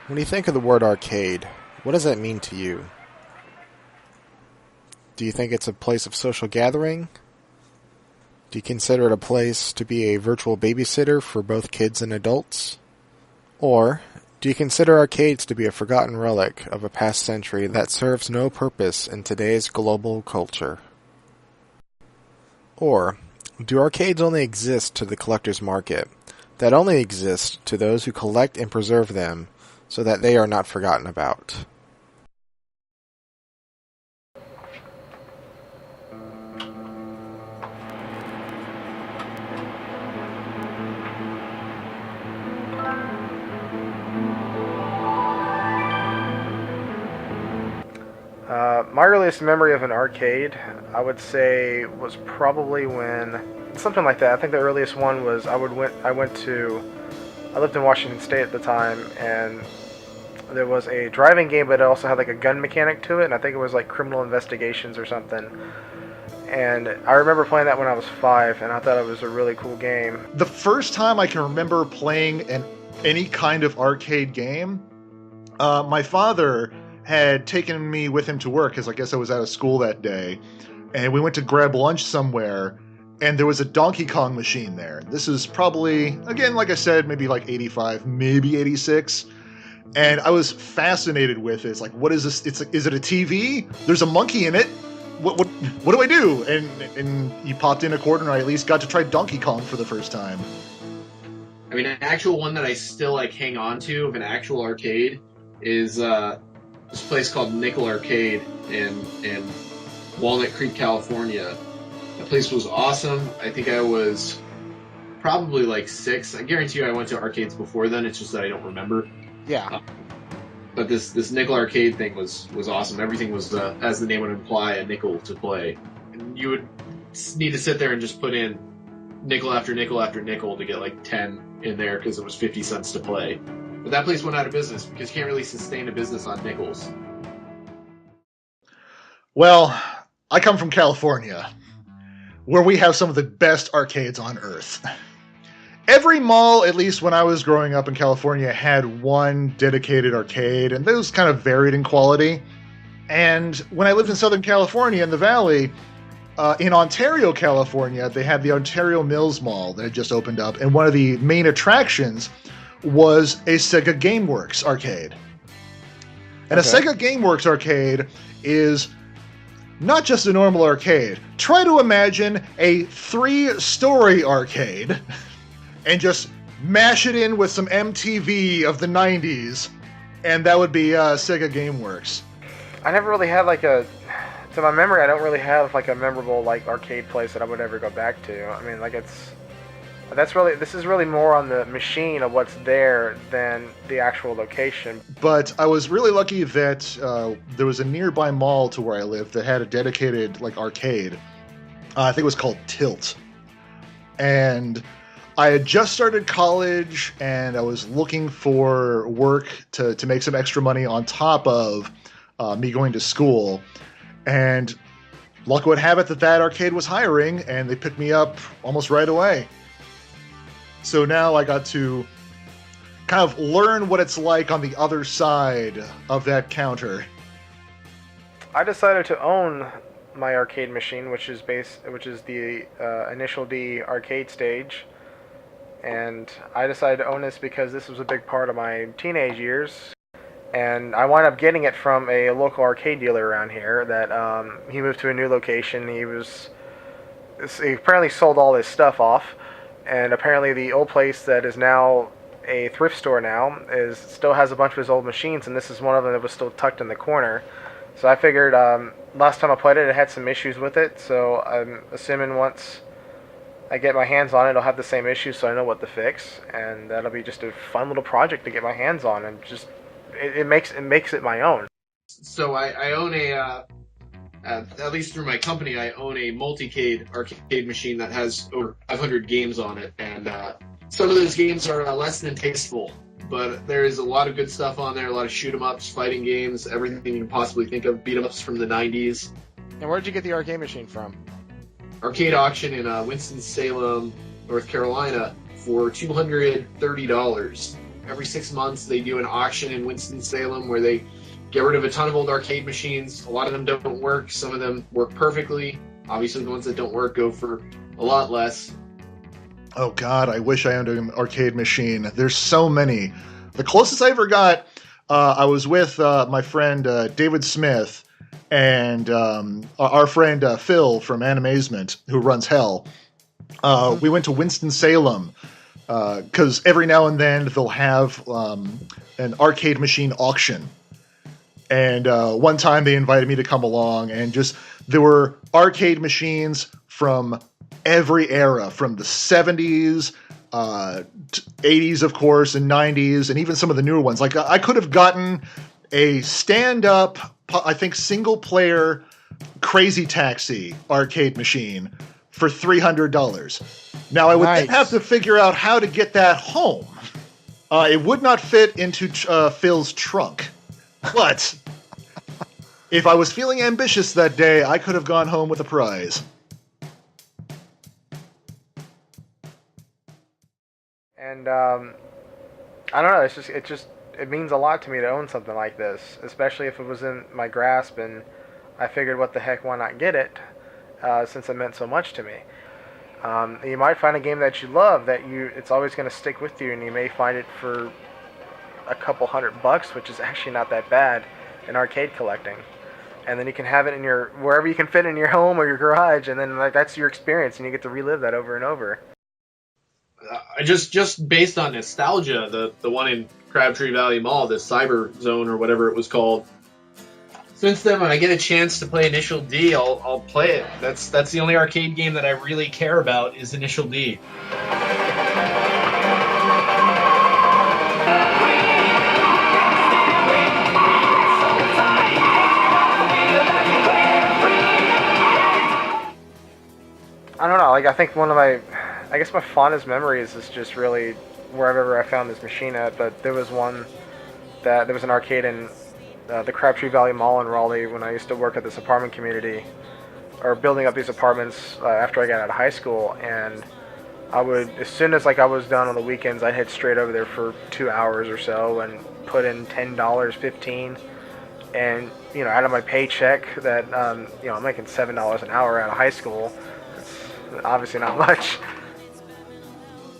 When you think of the word arcade, what does that mean to you? Do you think it's a place of social gathering? Do you consider it a place to be a virtual babysitter for both kids and adults? Or do you consider arcades to be a forgotten relic of a past century that serves no purpose in today's global culture? Or do arcades only exist to the collector's market, that only exist to those who collect and preserve them so that they are not forgotten about? My earliest memory of an arcade, I would say, was probably when something like that. I think the earliest one was I lived in Washington State at the time, and there was a driving game, but it also had like a gun mechanic to it, and I think it was like Criminal Investigations or something. And I remember playing that when I was 5, and I thought it was a really cool game. The first time I can remember playing any kind of arcade game, my father had taken me with him to work, because I guess I was out of school that day, and we went to grab lunch somewhere, and there was a Donkey Kong machine there. This is probably, again, like I said, maybe like 85, maybe 86, and I was fascinated with it. It's like, what is this? Is it a TV? There's a monkey in it. What do I do? And you popped in a quarter, and I at least got to try Donkey Kong for the first time. I mean, an actual one that I still hang on to of an actual arcade is this place called Nickel Arcade in Walnut Creek, California. The place was awesome. I think I was probably 6. I guarantee you I went to arcades before then. It's just that I don't remember. Yeah. But this Nickel Arcade thing was awesome. Everything was, as the name would imply, a nickel to play. And you would need to sit there and just put in nickel after nickel after nickel to get 10 in there because it was 50 cents to play. But that place went out of business because you can't really sustain a business on nickels. Well, I come from California, where we have some of the best arcades on earth. Every mall, at least when I was growing up in California, had one dedicated arcade, and those kind of varied in quality. And when I lived in Southern California in the Valley, in Ontario, California, they had the Ontario Mills Mall that had just opened up, and one of the main attractions was a Sega GameWorks arcade. And a Sega GameWorks arcade is not just a normal arcade. Try to imagine a 3-story arcade and just mash it in with some MTV of the 90s, and that would be Sega GameWorks. I never really had to my memory, I don't really have a memorable arcade place that I would ever go back to. I mean, this is really more on the machine of what's there than the actual location. But I was really lucky that there was a nearby mall to where I lived that had a dedicated arcade. I think it was called Tilt. And I had just started college, and I was looking for work to make some extra money on top of me going to school. And luck would have it that arcade was hiring, and they picked me up almost right away. So now I got to kind of learn what it's like on the other side of that counter. I decided to own my arcade machine, which is the Initial D arcade stage. And I decided to own this because this was a big part of my teenage years. And I wound up getting it from a local arcade dealer around here that he moved to a new location. He apparently sold all his stuff off. And apparently the old place that is now a thrift store now still has a bunch of his old machines, and this is one of them that was still tucked in the corner. So I figured last time I played it, it had some issues with it, so I'm assuming once I get my hands on it, it'll have the same issues, so I know what to fix, and that'll be just a fun little project to get my hands on, and just it makes it my own. So I own at least through my company, I own a multi-cade arcade machine that has over 500 games on it, and some of those games are less than tasteful, but there's a lot of good stuff on there, a lot of shoot-'em-ups, fighting games, everything you can possibly think of, beat-em-ups from the 90s. And where did you get the arcade machine from? Arcade auction in Winston-Salem, North Carolina, for $230. every 6 months they do an auction in Winston-Salem where they get rid of a ton of old arcade machines. A lot of them don't work. Some of them work perfectly. Obviously, the ones that don't work go for a lot less. Oh God, I wish I owned an arcade machine. There's so many. The closest I ever got, I was with my friend David Smith and our friend Phil from Animazement, who runs Hell. We went to Winston-Salem because every now and then they'll have an arcade machine auction. And one time they invited me to come along, and there were arcade machines from every era, from the 70s, 80s, of course, and 90s, and even some of the newer ones. Like, I could have gotten a stand-up, I think, single-player Crazy Taxi arcade machine for $300. Now, I would then have to figure out how to get that home. It would not fit into Phil's trunk. But if I was feeling ambitious that day, I could have gone home with a prize. And I don't know. It means a lot to me to own something like this, especially if it was in my grasp, and I figured, what the heck, why not get it? Since it meant so much to me. You might find a game that you love it's always going to stick with you, and you may find it for a couple $100, which is actually not that bad in arcade collecting. And then you can have it in wherever you can fit in your home or your garage, and then that's your experience, and you get to relive that over and over. Just based on nostalgia, the one in Crabtree Valley Mall, the Cyber Zone or whatever it was called. Since then, when I get a chance to play Initial D, I'll play it. That's the only arcade game that I really care about is Initial D. I don't know, I think I guess my fondest memories is just really wherever I found this machine at, but there was there was an arcade in the Crabtree Valley Mall in Raleigh when I used to work at this apartment community, or building up these apartments after I got out of high school, and I would, as soon as I was done on the weekends, I'd head straight over there for 2 hours or so and put in $10, $15, and out of my paycheck that I'm making $7 an hour out of high school. Obviously not much.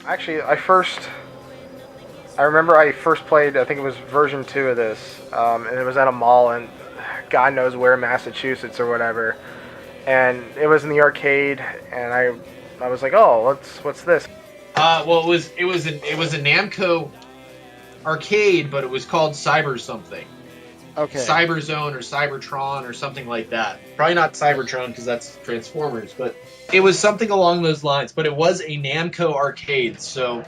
Actually, I remember I first played, I think it was version 2 of this, and it was at a mall in God knows where, Massachusetts or whatever, and it was in the arcade, and I was like, oh, what's this? Well, it was a Namco arcade, but it was called Cyber something. Okay. Cyber Zone or Cybertron or something like that. Probably not Cybertron because that's Transformers, but it was something along those lines. But it was a Namco arcade, so.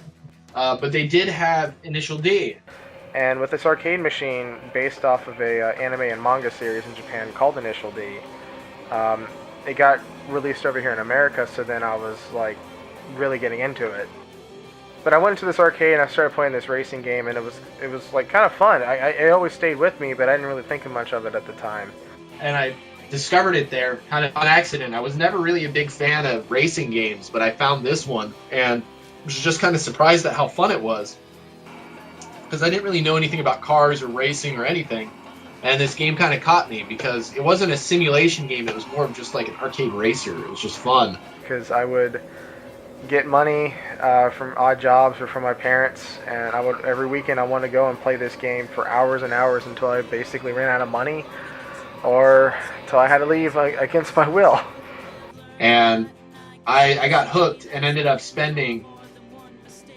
But they did have Initial D. And with this arcade machine based off of a anime and manga series in Japan called Initial D, it got released over here in America, so then I was really getting into it. But I went into this arcade and I started playing this racing game, and it was kind of fun. It always stayed with me, but I didn't really think much of it at the time. And I discovered it there kind of on accident. I was never really a big fan of racing games, but I found this one and was just kind of surprised at how fun it was. Because I didn't really know anything about cars or racing or anything. And this game kind of caught me because it wasn't a simulation game. It was more of just like an arcade racer. It was just fun. Because I would get money from odd jobs or from my parents, and every weekend I wanted to go and play this game for hours and hours until I basically ran out of money, or until I had to leave against my will. And I got hooked and ended up spending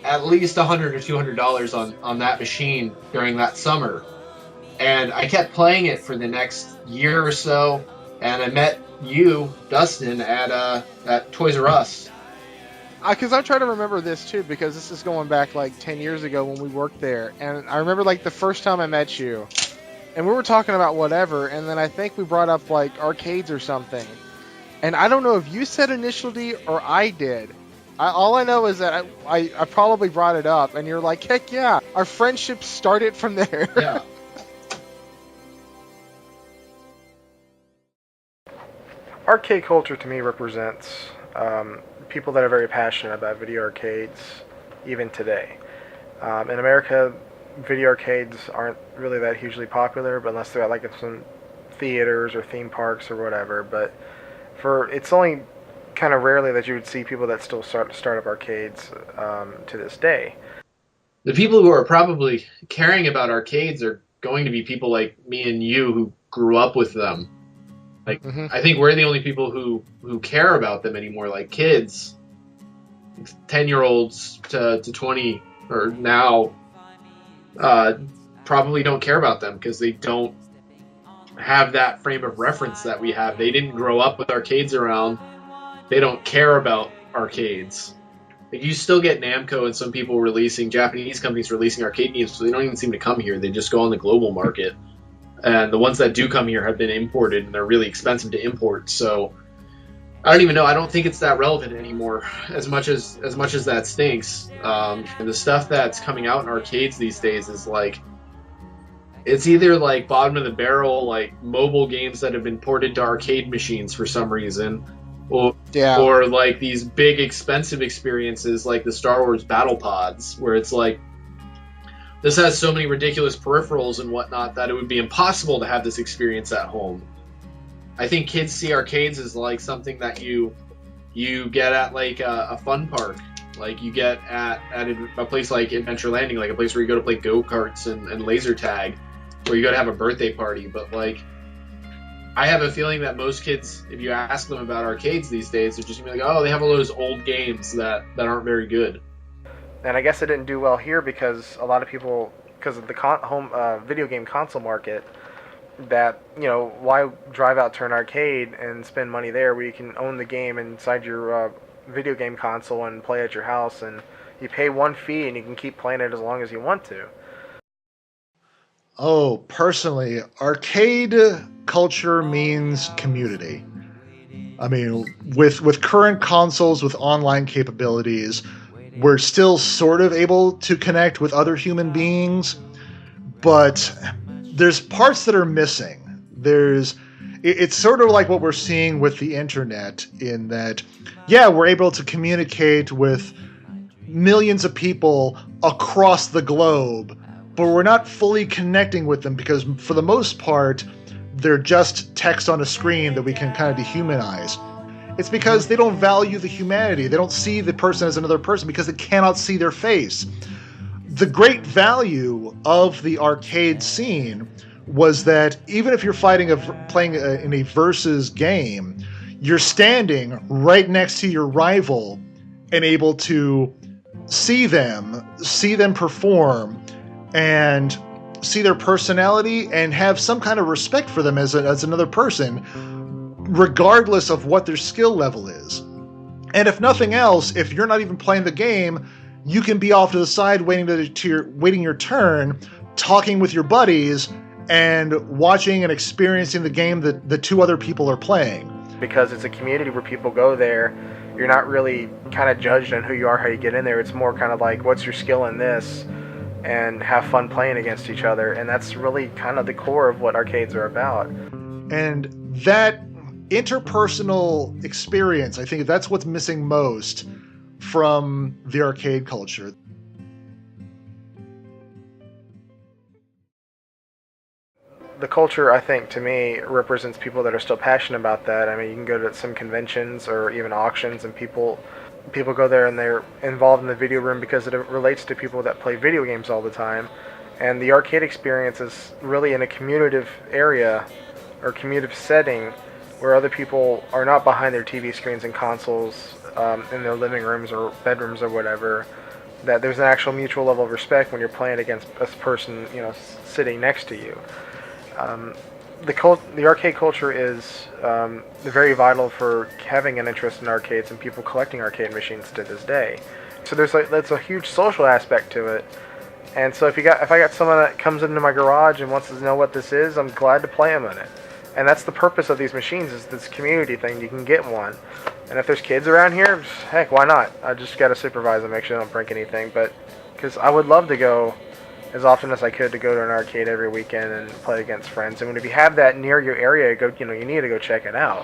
at least $100 or $200 on that machine during that summer. And I kept playing it for the next year or so, and I met you, Dustin, at Toys R Us. Because I'm trying to remember this too, because this is going back 10 years ago when we worked there, and I remember the first time I met you, and we were talking about whatever, and then I think we brought up arcades or something, and I don't know if you said Initial D or I did. All I know is that I probably brought it up, and you're like, heck yeah, our friendship started from there. Yeah. Arcade culture to me represents people that are very passionate about video arcades, even today. In America, video arcades aren't really that hugely popular, but unless they're at like in some theaters or theme parks or whatever. But it's only kind of rarely that you would see people that still start up arcades to this day. The people who are probably caring about arcades are going to be people like me and you who grew up with them. Like, I think we're the only people who care about them anymore. Like kids, 10-year-olds to 20 or now, probably don't care about them because they don't have that frame of reference that we have. They didn't grow up with arcades around. They don't care about arcades. Like, you still get Namco and some people releasing, Japanese companies releasing arcade games, so they don't even seem to come here. They just go on the global market. And the ones that do come here have been imported, and they're really expensive to import. So I don't even know. I don't think it's that relevant anymore, as much as that stinks. And the stuff that's coming out in arcades these days is like, it's either like bottom of the barrel, like mobile games that have been ported to arcade machines for some reason, or like these big expensive experiences like the Star Wars Battle Pods, where it's like, this has so many ridiculous peripherals and whatnot that it would be impossible to have this experience at home. I think kids see arcades as like something that you get at like a fun park, like you get at a place like Adventure Landing, like a place where you go to play go-karts and laser tag, or you go to have a birthday party. But like, I have a feeling that most kids, if you ask them about arcades these days, they're just gonna be like, oh, they have all those old games that aren't very good. And I guess it didn't do well here because a lot of people, because of the home video game console market, that, you know, why drive out to an arcade and spend money there where you can own the game inside your video game console and play at your house, and you pay one fee and you can keep playing it as long as you want to. Oh, personally, arcade culture means community. I mean, with current consoles with online capabilities, we're still sort of able to connect with other human beings, but there's parts that are missing. It's sort of like what we're seeing with the internet, in that, yeah, we're able to communicate with millions of people across the globe, but we're not fully connecting with them because, for the most part, they're just text on a screen that we can kind of dehumanize. It's because they don't value the humanity. They don't see the person as another person because they cannot see their face. The great value of the arcade scene was that even if you're playing in a versus game, you're standing right next to your rival and able to see them perform and see their personality and have some kind of respect for them as another person, regardless of what their skill level is. And if nothing else, if you're not even playing the game, you can be off to the side waiting your turn, talking with your buddies, and watching and experiencing the game that the two other people are playing. Because it's a community where people go there, you're not really kind of judged on who you are, how you get in there. It's more kind of like, what's your skill in this? And have fun playing against each other. And that's really kind of the core of what arcades are about. And that interpersonal experience, I think that's what's missing most from the arcade culture. The culture, I think, to me, represents people that are still passionate about that. I mean, you can go to some conventions or even auctions, and people go there and they're involved in the video room because it relates to people that play video games all the time. And the arcade experience is really in a commutative area or commutative setting where other people are not behind their TV screens and consoles in their living rooms or bedrooms or whatever. That there's an actual mutual level of respect when you're playing against a person, you know, sitting next to you. The arcade culture is very vital for having an interest in arcades and people collecting arcade machines to this day. So that's a huge social aspect to it. And so if I got someone that comes into my garage and wants to know what this is, I'm glad to play them in it. And that's the purpose of these machines, is this community thing. You can get one. And if there's kids around here, heck, why not? I just got to supervise them, make sure they don't break anything. But because I would love to go as often as I could to go to an arcade every weekend and play against friends. And if you have that near your area, you need to go check it out.